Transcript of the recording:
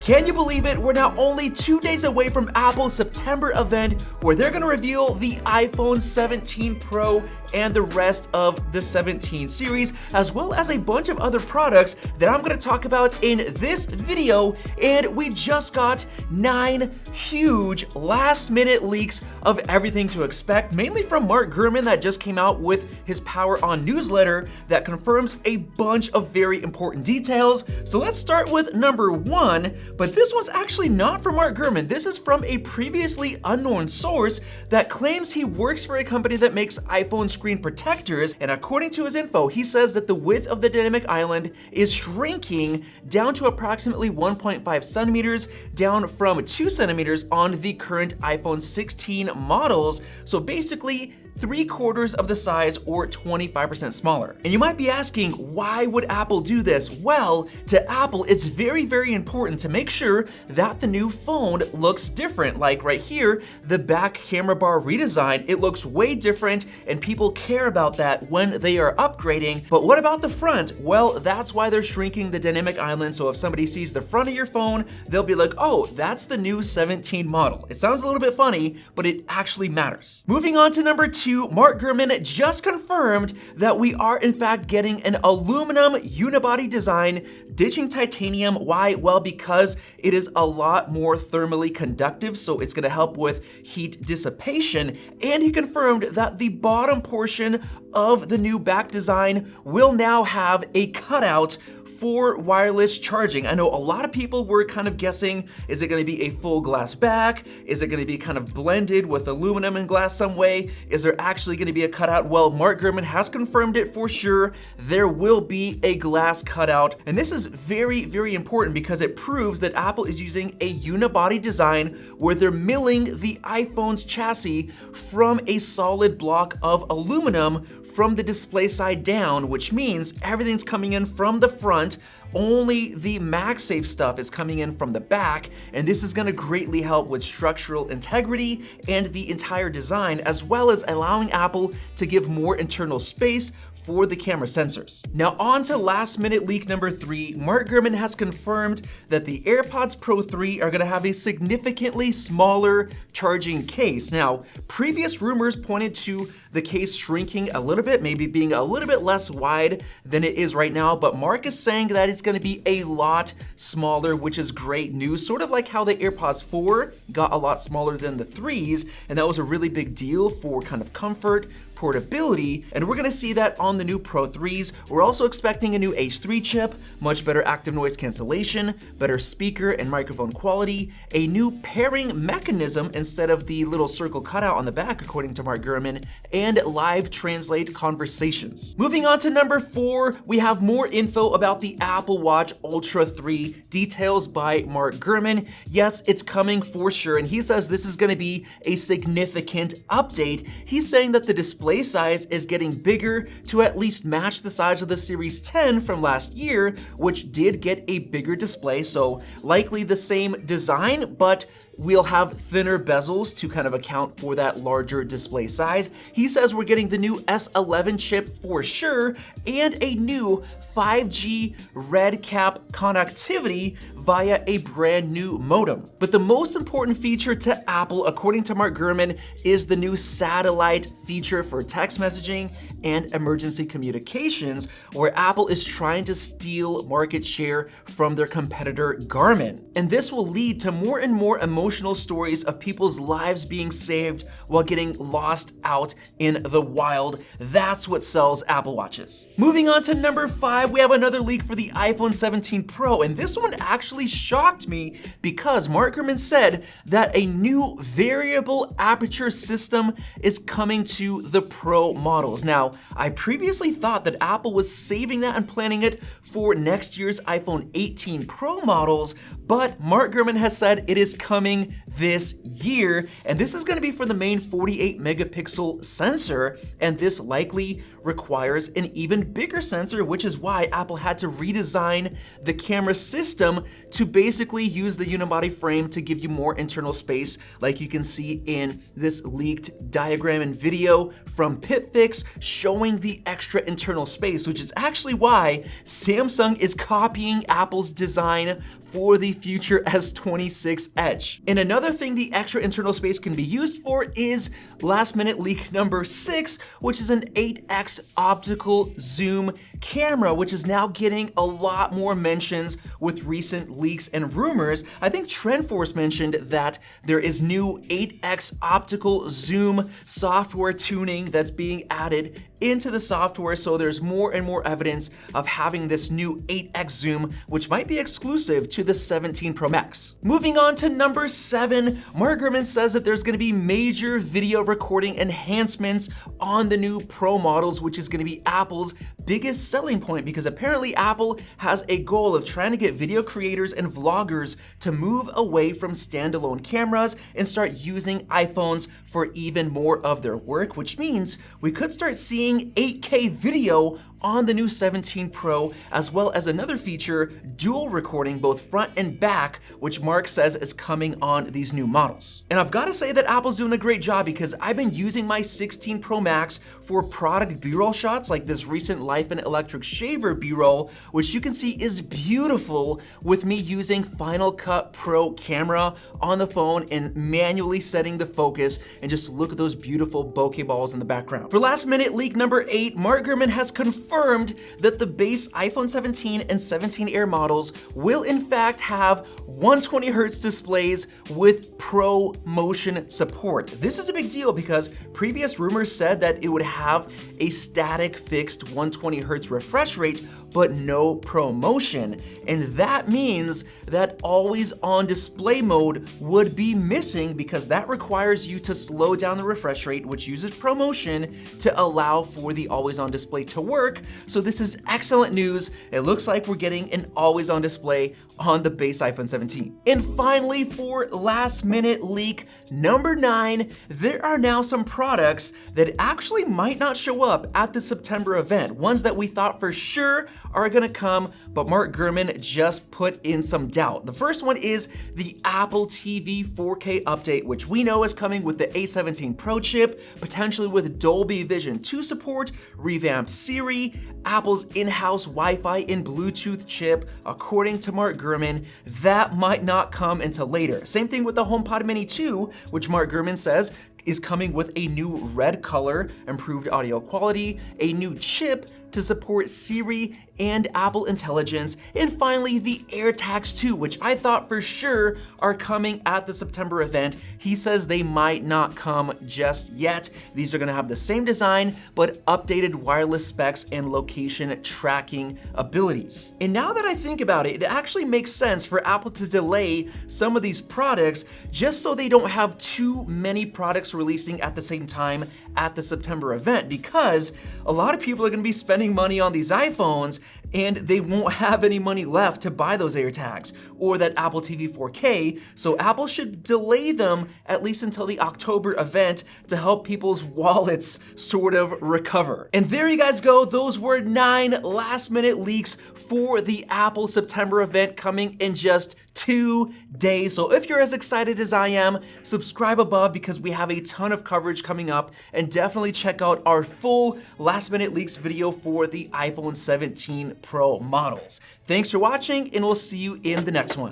Can you believe it? We're now only 2 days away from Apple's September event where they're going to reveal the iPhone 17 Pro and the rest of the 17 series, as well as a bunch of other products that I'm going to talk about in this video. And we just got 9 huge last-minute leaks of everything to expect, mainly from Mark Gurman that just came out with his Power On newsletter that confirms a bunch of very important details. So let's start with number 1. But this one's actually not from Mark Gurman. This is from a previously unknown source that claims he works for a company that makes iPhone screen protectors. And according to his info, he says that the width of the dynamic island is shrinking down to approximately 1.5 centimeters, down from 2 centimeters on the current iPhone 16 models. So basically, 3/4 of the size or 25% smaller. And you might be asking, why would Apple do this? Well, to Apple, it's very, very important to make sure that the new phone looks different. Like right here, the back camera bar redesign, it looks way different and people care about that when they are upgrading. But what about the front? Well, that's why they're shrinking the dynamic island. So if somebody sees the front of your phone, they'll be like, oh, that's the new 17 model. It sounds a little bit funny, but it actually matters. Moving on to number 2, Mark Gurman just confirmed that we are in fact getting an aluminum unibody design, ditching titanium. Why? Well, because it is a lot more thermally conductive, so it's going to help with heat dissipation. And he confirmed that the bottom portion of the new back design will now have a cutout for wireless charging. I know a lot of people were kind of guessing, is it going to be a full glass back? Is it going to be kind of blended with aluminum and glass some way? Is there actually going to be a cutout? Well, Mark Gurman has confirmed it for sure. There will be a glass cutout. And this is very, very important because it proves that Apple is using a unibody design where they're milling the iPhone's chassis from a solid block of aluminum from the display side down, which means everything's coming in from the front. Only the MagSafe stuff is coming in from the back, and this is gonna greatly help with structural integrity and the entire design, as well as allowing Apple to give more internal space for the camera sensors. Now on to last minute leak number 3, Mark Gurman has confirmed that the AirPods Pro 3 are gonna have a significantly smaller charging case. Now, previous rumors pointed to the case shrinking a little bit, maybe being a little bit less wide than it is right now, but Mark is saying that it's gonna be a lot smaller, which is great news, sort of like how the AirPods 4 got a lot smaller than the 3s, and that was a really big deal for kind of comfort, portability, and we're gonna see that on the new Pro 3s. We're also expecting a new H3 chip, much better active noise cancellation, better speaker and microphone quality, a new pairing mechanism instead of the little circle cutout on the back, according to Mark Gurman, and live translate conversations. Moving on to number 4, we have more info about the Apple Watch Ultra 3, details by Mark Gurman. Yes, it's coming for sure, and he says this is gonna be a significant update. He's saying that the display size is getting bigger to at least match the size of the Series 10 from last year, which did get a bigger display, so likely the same design, but we'll have thinner bezels to kind of account for that larger display size. He says we're getting the new S11 chip for sure, and a new 5G RedCap connectivity via a brand new modem. But the most important feature to Apple, according to Mark Gurman, is the new satellite feature for text messaging and emergency communications, where Apple is trying to steal market share from their competitor Garmin. And this will lead to more and more emotional stories of people's lives being saved while getting lost out in the wild. That's what sells Apple Watches. Moving on to number 5, we have another leak for the iPhone 17 Pro, and this one actually shocked me because Mark Gurman said that a new variable aperture system is coming to the Pro models. Now, I previously thought that Apple was saving that and planning it for next year's iPhone 18 Pro models, but Mark Gurman has said it is coming this year, and this is going to be for the main 48 megapixel sensor, and this likely requires an even bigger sensor, which is why Apple had to redesign the camera system to basically use the unibody frame to give you more internal space, like you can see in this leaked diagram and video from PipFix showing the extra internal space, which is actually why Samsung is copying Apple's design for the future S26 Edge. And another thing the extra internal space can be used for is last minute leak number 6, which is an 8x optical zoom camera, which is now getting a lot more mentions with recent leaks and rumors. I think TrendForce mentioned that there is new 8x optical zoom software tuning that's being added into the software, so there's more and more evidence of having this new 8x zoom, which might be exclusive to the 17 Pro Max. Moving on to number 7, Mark Gurman says that there's gonna be major video recording enhancements on the new Pro models, which is gonna be Apple's biggest selling point, because apparently Apple has a goal of trying to get video creators and vloggers to move away from standalone cameras and start using iPhones for even more of their work, which means we could start seeing 8K video on the new 17 Pro, as well as another feature, dual recording both front and back, which Mark says is coming on these new models. And I've got to say that Apple's doing a great job, because I've been using my 16 Pro Max for product B-roll shots, like this recent Life and Electric shaver B-roll, which you can see is beautiful with me using Final Cut Pro camera on the phone and manually setting the focus, and just look at those beautiful bokeh balls in the background. For last minute leak number 8, Mark Gurman has confirmed that the base iPhone 17 and 17 Air models will in fact have 120Hz displays with Pro Motion support. This is a big deal because previous rumors said that it would have a static fixed 120Hz refresh rate, but no Pro Motion. And that means that always on display mode would be missing, because that requires you to slow down the refresh rate, which uses Pro Motion to allow for the always on display to work. So this is excellent news. It looks like we're getting an always on display on the base iPhone 17. And finally, for last minute leak number 9, there are now some products that actually might not show up at the September event, ones that we thought for sure are gonna come, but Mark Gurman just put in some doubt. The first one is the Apple TV 4K update, which we know is coming with the A17 Pro chip, potentially with Dolby Vision 2 support, revamped Siri, Apple's in-house Wi-Fi and Bluetooth chip. According to Mark Gurman, that might not come until later. Same thing with the HomePod Mini 2, which Mark Gurman says is coming with a new red color, improved audio quality, a new chip to support Siri and Apple Intelligence, and finally the AirTags 2, which I thought for sure are coming at the September event. He says they might not come just yet. These are gonna have the same design, but updated wireless specs and location tracking abilities. And now that I think about it, it actually makes sense for Apple to delay some of these products just so they don't have too many products releasing at the same time at the September event, because a lot of people are gonna be spending money on these iPhones and they won't have any money left to buy those AirTags or that Apple TV 4K, so Apple should delay them at least until the October event to help people's wallets sort of recover. And there you guys go, those were 9 last minute leaks for the Apple September event coming in just 2 days. So if you're as excited as I am, subscribe above because we have a ton of coverage coming up, and definitely check out our full last minute leaks video for the iPhone 17 Pro models. Thanks for watching, and we'll see you in the next one.